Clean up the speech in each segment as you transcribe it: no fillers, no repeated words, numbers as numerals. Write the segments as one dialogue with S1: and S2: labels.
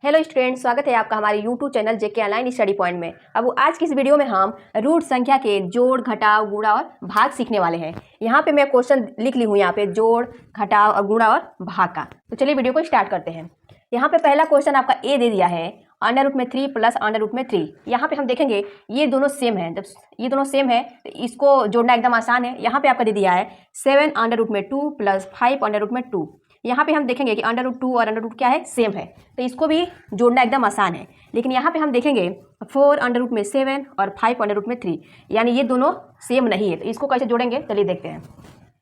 S1: Hello student, स्वागत है आपका हमारे यूट्यूब चैनल जेके ऑनलाइन स्टडी पॉइंट में। अब आज की इस वीडियो में हम रूट संख्या के जोड़, घटाव, गुणा और भाग सीखने वाले हैं। यहाँ पे मैं क्वेश्चन लिख ली हूँ, यहाँ पे जोड़, घटाव और गुणा और भाग का। तो चलिए वीडियो को स्टार्ट करते हैं। यहाँ पे पहला क्वेश्चन आपका ए दे दिया है, अंडर रूट में 3 प्लस अंडर रूट में 3। यहाँ पे हम देखेंगे ये दोनों सेम है। जब ये दोनों सेम है तो इसको जोड़ना एकदम आसान है। यहाँ पे आपका दे दिया है 7 अंडर रूट में 2 प्लस 5 अंडर रूट में 2। यहाँ पे हम देखेंगे कि अंडर रूट 2 और अंडर रूट क्या है, सेम है, तो इसको भी जोड़ना एकदम आसान है। लेकिन यहाँ पे हम देखेंगे 4 अंडर रूट में 7 और 5 अंडर रूट में 3, यानी ये दोनों सेम नहीं है, तो इसको कैसे जोड़ेंगे चलिए देखते हैं।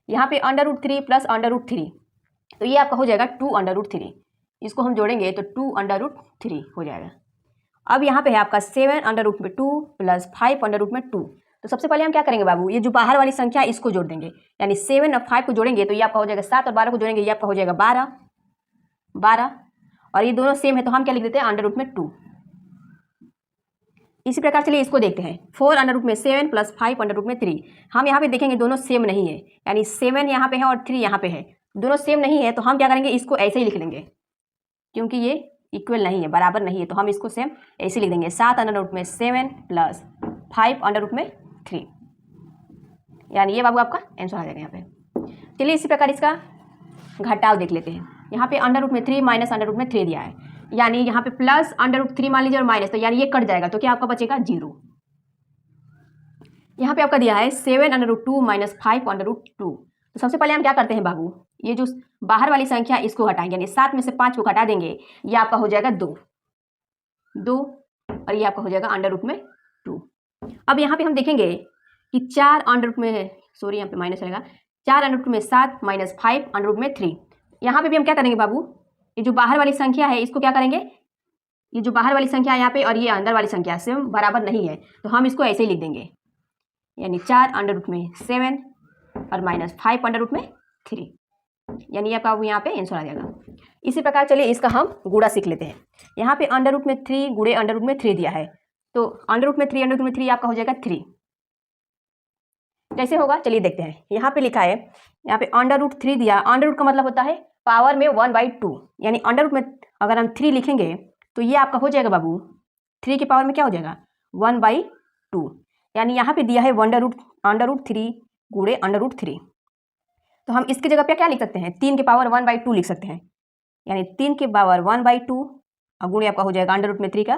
S1: यहाँ पे under root 3 plus under root 3, तो ये आपका हो जाएगा 2 अंडर रूट 3। इसको हम जोड़ेंगे तो 2 अंडर रूट 3 हो जाएगा। अब यहाँ पे है आपका 7 अंडर रूट में 2 प्लस 5 अंडर रूट में 2। तो सबसे पहले हम क्या करेंगे बाबू, ये जो बाहर वाली संख्या है इसको जोड़ देंगे, यानी 7 और 5 को जोड़ेंगे तो ये आपका हो जाएगा 7 और 12 को जोड़ेंगे ये आपका हो जाएगा 12। और ये दोनों सेम है तो हम क्या लिख देते हैं, अंडर रूट में 2। इसी प्रकार चलिए इसको देखते हैं, 4 अंडर रूट में 7 प्लस 5 अंडर रूट में 3। हम यहाँ पे देखेंगे दोनों सेम नहीं है, यानी 7 यहाँ पे है और 3 यहाँ पे है, दोनों सेम नहीं है, तो हम क्या करेंगे, इसको ऐसे ही लिख लेंगे, क्योंकि ये इक्वल नहीं है, बराबर नहीं है, तो हम इसको सेम ऐसे लिख देंगे। 7 अंडर रूट में 7 प्लस 5 अंडर रूट में 3, यानी ये बाबू आपका आंसर आ जाएगा यहाँ पे। चलिए इसी प्रकार इसका घटाव देख लेते हैं। यहाँ पे अंडर रूट में 3 माइनस अंडर रूट में 3 दिया है, यानी यहाँ पे प्लस अंडर रूट 3 मान लीजिए और माइनस, तो यानी ये कट जाएगा, तो क्या आपका बचेगा 0। यहाँ पे आपका दिया है 7 under root 2 minus 5 under root 2। तो सबसे पहले हम क्या करते हैं बाबू, ये जो बाहर वाली संख्या इसको हटाएंगे, यानी 7 में से 5 को घटा देंगे, ये आपका हो जाएगा 2 और ये आपका हो जाएगा अंडर रूट में 2। अब यहाँ पे हम देखेंगे कि 4 अंडर रूट में, सॉरी यहाँ पे माइनस रहेगा, 4 अंडर रूट में 7 माइनस 5 अंडर रूट में 3। यहाँ पे भी हम क्या करेंगे बाबू, ये जो बाहर वाली संख्या है इसको क्या करेंगे, ये जो बाहर वाली संख्या है यहाँ पे और ये अंदर वाली संख्या सेम बराबर नहीं है, तो हम इसको ऐसे ही लिख देंगे, यानी 4 अंडर रूट में 7 और माइनस 5 अंडर रूट में 3, यानी आपका यहाँ पे आंसर आ जाएगा। इसी प्रकार चलिए इसका हम गुणा सीख लेते हैं। यहाँ पे अंडर रूट में 3 गुणे अंडर रूट में 3 दिया है, तो अंडर रूट में 3 अंडर रूट में 3 आपका हो जाएगा 3। कैसे होगा चलिए देखते हैं। यहाँ पे लिखा है, यहाँ पे अंडर रूट 3 दिया, अंडर रूट का मतलब होता है पावर में 1/2, यानी अंडर रूट में अगर हम 3 लिखेंगे तो ये आपका हो जाएगा बाबू 3 की पावर में क्या हो जाएगा 1/2, यानी यहाँ पे दिया है अंडर रूट 3 गुणे अंडर रूट 3, तो हम इसकी जगह पे क्या लिख सकते हैं, 3 की पावर 1/2 लिख सकते हैं, यानी 3 की पावर 1/2 और गुणे आपका हो जाएगा अंडर रूट में 3 का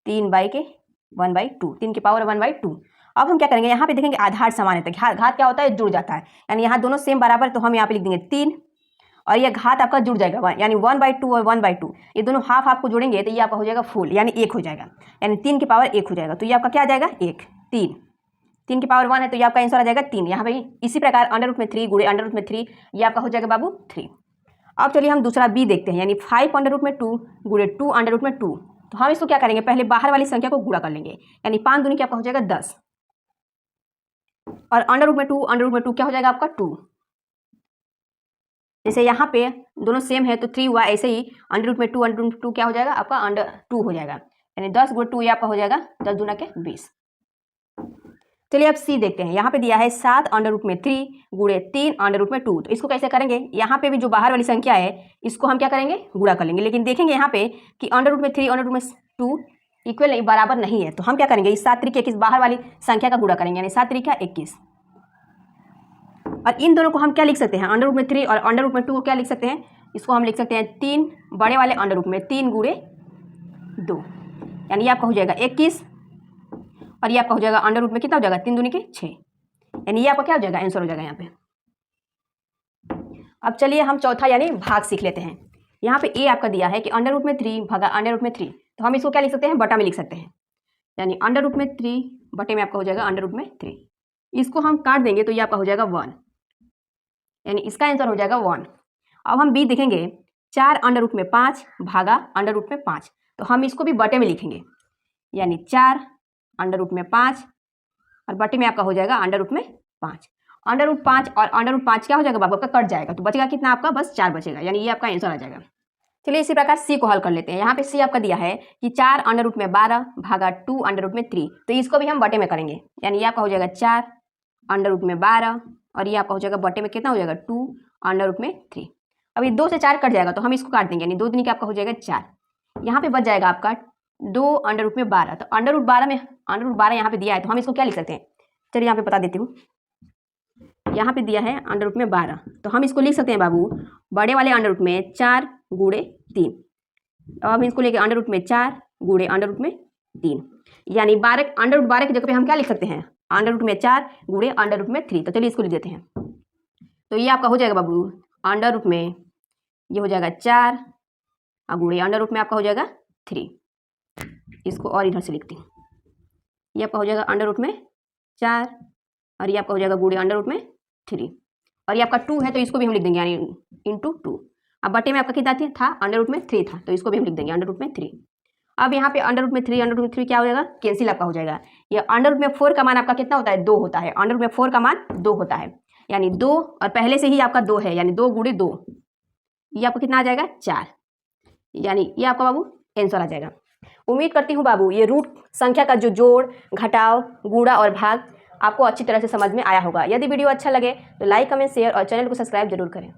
S1: 3/1/2, 3 की पावर 1/2। अब हम क्या करेंगे, यहाँ पे देखेंगे आधार समान है, तो घात क्या होता है, जुड़ जाता है, यानी यहाँ दोनों सेम बराबर, तो हम यहाँ पे लिख देंगे 3 और ये घात आपका जुड़ जाएगा 1, यानी 1/2 और 1/2, ये दोनों हाफ हाफ को जोड़ेंगे तो ये आपका हो जाएगा फुल, यानी 1 हो जाएगा, यानी 3 की पावर 1 हो जाएगा, तो ये आपका क्या आ जाएगा 1। 3 की पावर 1 है तो ये आपका आंसर आ जाएगा 3 यहाँ पे। इसी प्रकार अंडर रूट में 3 गुणे अंडर रूट में 3, ये आपका हो जाएगा बाबू 3। अब चलिए हम दूसरा बी देखते हैं, यानी 5 अंडर रूट में 2 गुणे 2 अंडर रूट में 2। तो हम इसको क्या करेंगे, पहले बाहर वाली संख्या को गुणा कर लेंगे, यानी 5 दूनी क्या आपका हो जाएगा 10 और अंडर रूट में 2 अंडर रूट में 2 क्या हो जाएगा आपका 2। जैसे यहाँ पे दोनों सेम है तो 3 हुआ, ऐसे ही अंडर रूट में 2 अंडर रूट में 2 क्या हो जाएगा आपका अंडर 2 हो जाएगा, यानी 10 गुणे 2 ये आपका हो जाएगा 10 दूना के 20। चलिए अब सी देखते हैं। यहाँ पे दिया है 7 अंडर रूट में 3 गुणे 3 अंडर रूट में 2। तो इसको कैसे करेंगे, यहाँ पे भी जो बाहर वाली संख्या है इसको हम क्या करेंगे, गुणा कर लेंगे, लेकिन देखेंगे यहाँ पे कि अंडर रूट में 3 अंडर रूट में 2 इक्वल नहीं, बराबर नहीं है, तो हम क्या करेंगे, इस 7 3 21 बाहर वाली संख्या का गुणा करेंगे, यानी 7 3 21। और इन दोनों को हम क्या लिख सकते हैं, अंडर रूट में 3 और अंडर रूट में 2 को क्या लिख सकते हैं, इसको हम लिख सकते हैं 3 बड़े वाले अंडर रूट में 3 गुणे 2, यानी ये आपका हो जाएगा 21 और ये आपका हो जाएगा अंडर रूट में कितना हो जाएगा 3 दूनी के 6, यानी ये आपका क्या हो जाएगा आंसर हो जाएगा यहाँ पे। अब चलिए हम चौथा यानी भाग सीख लेते हैं। यहाँ पे ए आपका दिया है कि अंडर रूट में 3 भागा अंडर रूट में 3, तो हम इसको क्या लिख सकते हैं, बटा में लिख सकते हैं, यानी अंडर रूट में 3 बटे में आपका हो जाएगा अंडर रूट में 3। इसको हम काट देंगे तो ये आपका हो जाएगा 1, यानी इसका आंसर हो जाएगा 1। अब हम बी देखेंगे, 4 अंडर रूट में 5 भागा अंडर रूट में 5, तो हम इसको भी बटे में लिखेंगे, यानी 4 अंडर रूट में 5 और बटे में आपका हो जाएगा अंडर रूट में 5। अंडर रूट 5 और अंडर रूट 5 क्या हो जाएगा बाबू आपका कट जाएगा, तो बचेगा कितना आपका, बस 4 बचेगा, यानी ये आपका आंसर आ जाएगा। चलिए इसी प्रकार सी को हल कर लेते हैं। यहाँ पे सी आपका दिया है कि 4 अंडर रूट में 12 भागा 2 अंडर रूट में 3, तो इसको भी हम बटे में करेंगे, यानी ये आपका हो जाएगा 4 अंडर रूट में 12 और ये आपका हो जाएगा बटे में कितना हो जाएगा 2 अंडर रूट में 3। अब ये 2 से 4 कट जाएगा तो हम इसको काट देंगे, यानी 2 दूनी का आपका हो जाएगा 4, यहाँ पे बच जाएगा आपका 2 अंडर रूट में 12। तो अंडर रूट 12 में अंडर रूट 12 यहाँ पे दिया है, तो हम इसको क्या लिख सकते हैं? चलिए यहाँ पे बता देती हूँ। यहाँ पे दिया है अंडर रूट में 12, तो हम इसको लिख सकते हैं बाबू बड़े वाले अंडर रूट में 4 गुणे 3। अब हम इसको लेके अंडर रूट में 4 गुणे अंडर रूट में 3, यानी 12 अंडर रूट 12 की जगह पे हम क्या लिख सकते हैं? अंडर रूट में 4 गुणे अंडर रूट में 3। तो चलिए इसको लिख देते हैं। तो ये आपका हो जाएगा बाबू अंडर रूट में, ये हो जाएगा 4 और गुणे अंडर रूट में आपका हो जाएगा 3। इसको और इधर से लिखती हूँ। ये आपका हो जाएगा अंडर रूट में 4 और ये आपका हो जाएगा गुणे अंडर रूट में 3, और ये आपका 2 है तो इसको भी हम लिख देंगे यानी इंटू 2। अब बटे में आपका कितना था? अंडर रूट में 3 था, तो इसको भी हम लिख देंगे अंडर रूट में 3। अब यहाँ पे अंडर रूट में 3 अंडर रूट में 3 क्या हो जाएगा? कैंसिल आपका हो जाएगा। ये अंडर रूट में 4 का मान आपका कितना होता है? 2 होता है। अंडर रूट में 4 का मान 2 होता है, यानी 2 और पहले से ही आपका 2 है, यानी 2 गुणे 2, ये आपको कितना आ जाएगा? 4, यानी ये आपका बाबू आंसर आ जाएगा। उम्मीद करती हूँ बाबू ये रूट संख्या का जो जोड़, घटाव, गुणा और भाग आपको अच्छी तरह से समझ में आया होगा। यदि वीडियो अच्छा लगे तो लाइक, कमेंट, शेयर और चैनल को सब्सक्राइब जरूर करें।